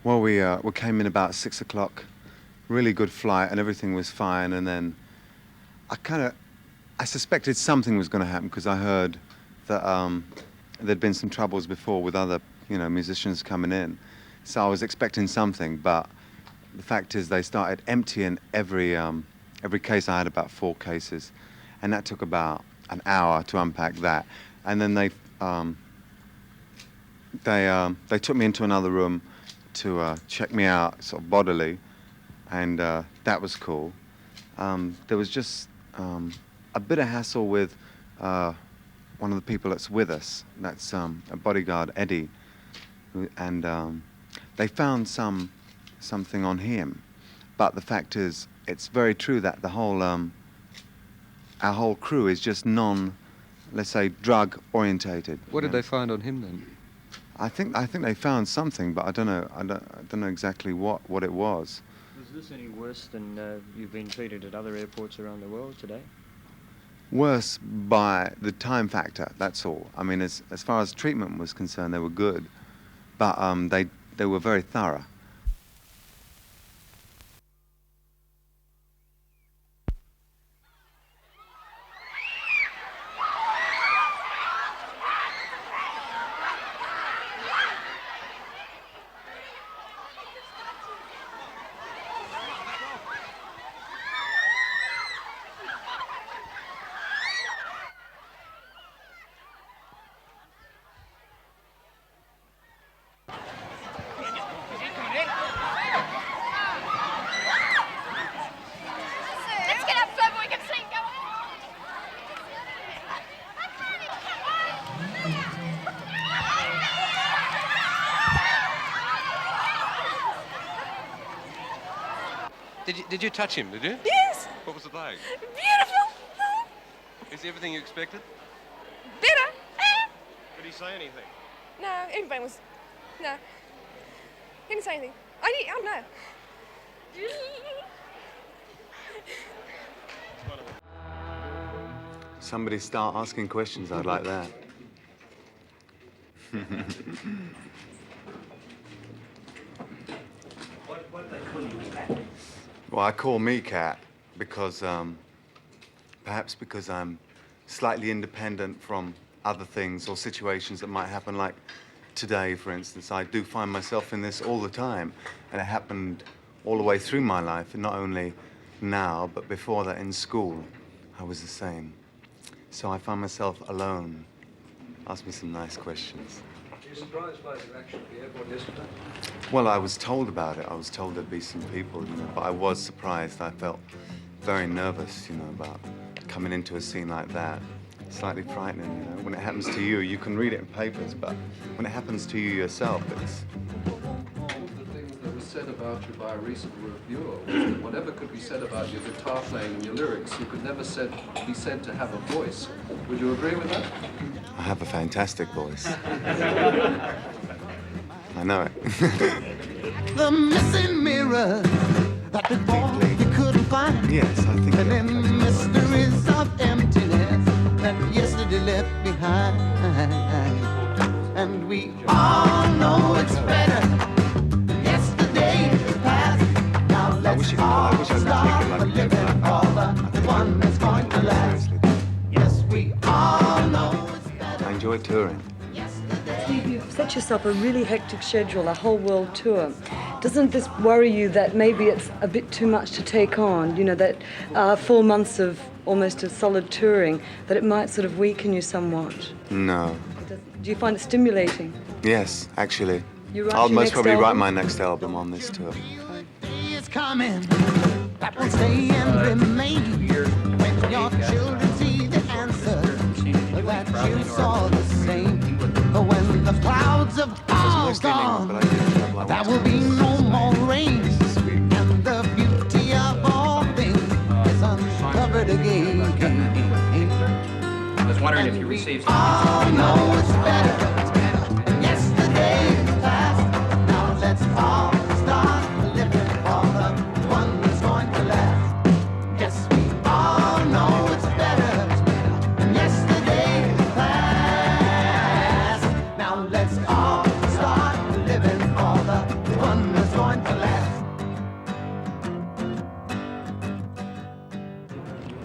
Well, we came in about 6 o'clock, really good flight, and everything was fine. And then I suspected something was going to happen because I heard that there'd been some troubles before with other, musicians coming in. So I was expecting something, but the fact is they started emptying every case. I had about 4 cases, and that took about an hour to unpack that. And then they took me into another room to check me out sort of bodily, and that was cool. There was just a bit of hassle with one of the people that's with us. That's a bodyguard, Eddie, and they found something on him. But the fact is, it's very true that the whole our whole crew is just let's say, drug orientated. What did they find on him then? I think they found something, but I don't know exactly what it was. Was this any worse than you've been treated at other airports around the world today? Worse by the time factor, that's all. I mean, as far as treatment was concerned, they were good, but they were very thorough. Did you touch him, did you? Yes. What was it like? Beautiful. Is he everything you expected? Better. Did he say anything? No, everybody was... No. He didn't say anything. I don't know. Somebody start asking questions, I'd like that. What do they call you, Cat? Well, I call me Cat because, perhaps because I'm slightly independent from other things or situations that might happen, like today, for instance. I do find myself in this all the time, and it happened all the way through my life, and not only now, but before that in school, I was the same. So I find myself alone. Ask me some nice questions. Were you surprised by the reaction at the airport yesterday? Well, I was told about it. I was told there'd be some people, but I was surprised. I felt very nervous, about coming into a scene like that. Slightly frightening, When it happens to you, you can read it in papers, but when it happens to you yourself, it's... One of the things that was said about you by a recent reviewer was that whatever could be said about your guitar playing and your lyrics, you could never be said to have a voice. Would you agree with that? I have a fantastic voice. I know it. The missing mirror that before you couldn't find. Yes, I think. And then the mysteries of emptiness that yesterday left behind. And we all know it's better. Yesterday is past. Now let's all start living for the one that's going to last. Yes, we all know it's better. I enjoy touring. You've set yourself a really hectic schedule, a whole world tour. Doesn't this worry you that maybe it's a bit too much to take on? That 4 months of almost a solid touring, that it might sort of weaken you somewhat? No. Do you find it stimulating? Yes, actually. I'll most probably write my next album on this tour. Day is coming that will stay and remain when your children see the answer that you saw the same. When the clouds have all gone, there will be no more rain, and the beauty of all things is uncovered again. I was wondering if you received some... Oh, no, it's better. Yesterday is past. Now let's all start living for the one that's going to last. Yes, we all know it's better. Yesterday is past. Now let's all start living for the one that's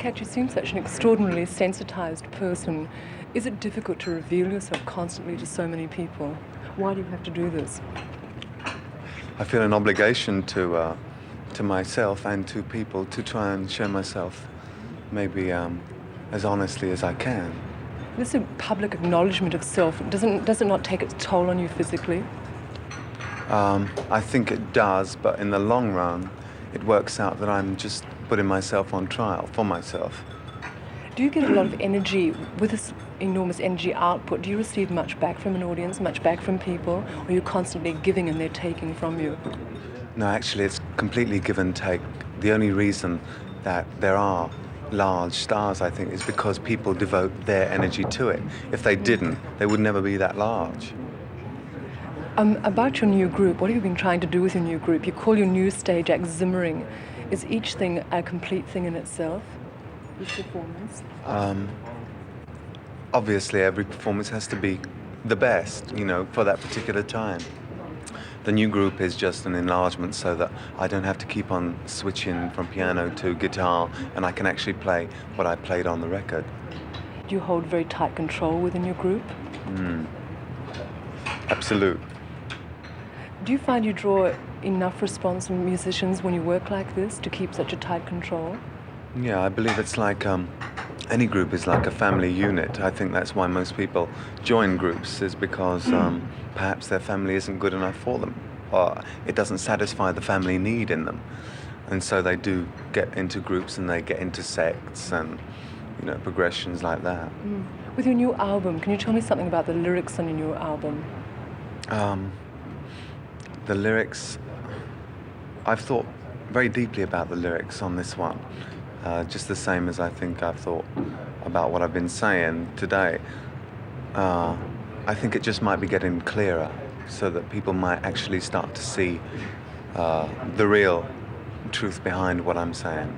Kat, you seem such an extraordinarily sensitized person. Is it difficult to reveal yourself constantly to so many people? Why do you have to do this? I feel an obligation to myself and to people to try and show myself maybe as honestly as I can. This public acknowledgement of self, does it not take its toll on you physically? I think it does, but in the long run, it works out that I'm just putting myself on trial for myself. Do you get a lot of energy with this enormous energy output? Do you receive much back from an audience, much back from people, or are you constantly giving and they're taking from you? No, actually, it's completely give and take. The only reason that there are large stars, I think, is because people devote their energy to it. If they didn't, they would never be that large. About your new group, what have you been trying to do with your new group? You call your new stage act Zimmering. Is each thing a complete thing in itself, each performance? Obviously, every performance has to be the best, you know, for that particular time. The new group is just an enlargement so that I don't have to keep on switching from piano to guitar, and I can actually play what I played on the record. Do you hold very tight control within your group? Absolute. Do you find you draw enough response from musicians when you work like this to keep such a tight control? Yeah, I believe it's like any group is like a family unit. I think that's why most people join groups, is because perhaps their family isn't good enough for them, or it doesn't satisfy the family need in them. And so they do get into groups and they get into sects and, you know, progressions like that. With your new album, can you tell me something about the lyrics on your new album? The lyrics, I've thought very deeply about the lyrics on this one, just the same as I think I've thought about what I've been saying today. I think it just might be getting clearer so that people might actually start to see the real truth behind what I'm saying.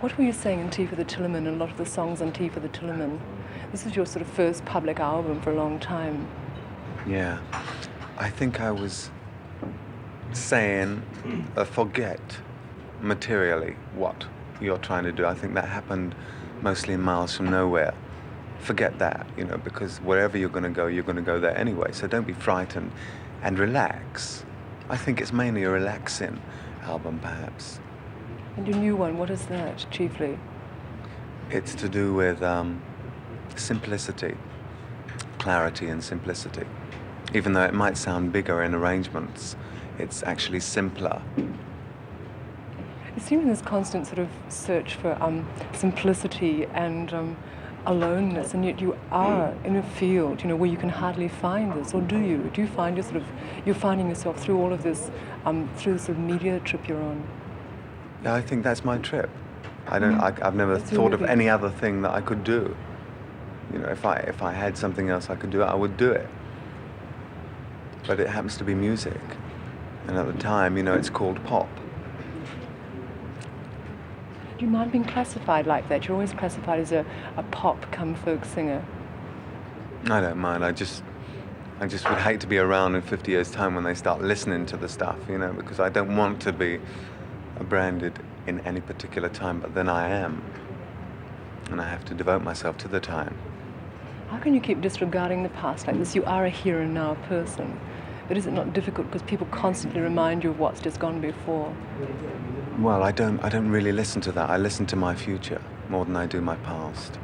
What were you saying in Tea for the Tillerman and a lot of the songs on Tea for the Tillerman? This is your sort of first public album for a long time. Yeah, I think I was saying forget materially what you're trying to do. I think that happened mostly in Miles from Nowhere. Forget that, you know, because wherever you're going to go there anyway. So don't be frightened and relax. I think it's mainly a relaxing album, perhaps. And your new one, what is that, chiefly? It's to do with simplicity, clarity and simplicity. Even though it might sound bigger in arrangements, it's actually simpler. You seem in this constant sort of search for simplicity and aloneness, and yet you are in a field, you know, where you can hardly find this, or do you? Do you find you're finding yourself through all of this, through the sort of media trip you're on? Yeah, I think that's my trip. I've never thought of any other thing that I could do. You know, if I had something else I could do, I would do it. But it happens to be music. And at the time, you know, it's called pop. Do you mind being classified like that? You're always classified as a pop come folk singer. I don't mind. I just would hate to be around in 50 years' time when they start listening to the stuff, you know, because I don't want to be branded in any particular time, but then I am. And I have to devote myself to the time. How can you keep disregarding the past like this? You are a here and now person. But is it not difficult because people constantly remind you of what's just gone before? Well, I don't really listen to that. I listen to my future more than I do my past.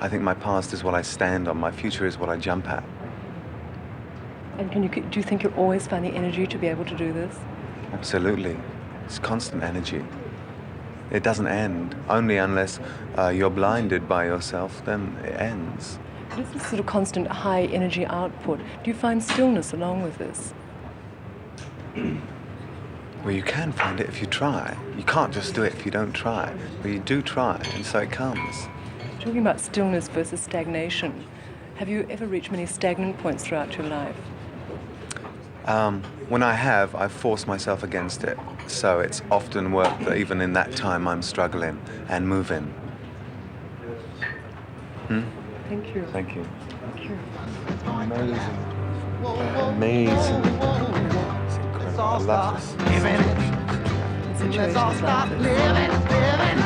I think my past is what I stand on. My future is what I jump at. And do you think you'll always find the energy to be able to do this? Absolutely. It's constant energy. It doesn't end. Only unless you're blinded by yourself, then it ends. But it's this sort of constant high energy output. Do you find stillness along with this? Well, you can find it if you try. You can't just do it if you don't try. But you do try, and so it comes. Talking about stillness versus stagnation, have you ever reached many stagnant points throughout your life? When I have, I've forced myself against it. So it's often worked that even in that time I'm struggling and moving. Thank you. Thank you. Thank you. Amazing. Amazing. It's incredible. I love this. It's situations all like stop this. living.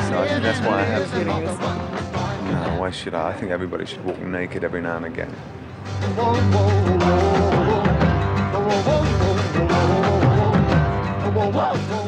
So I think that's why I have some. Feeling is- No, why should I? I think everybody should walk naked every now and again. Whoa, whoa, whoa, whoa, whoa, whoa, whoa, whoa, whoa, whoa, whoa, whoa, whoa, whoa.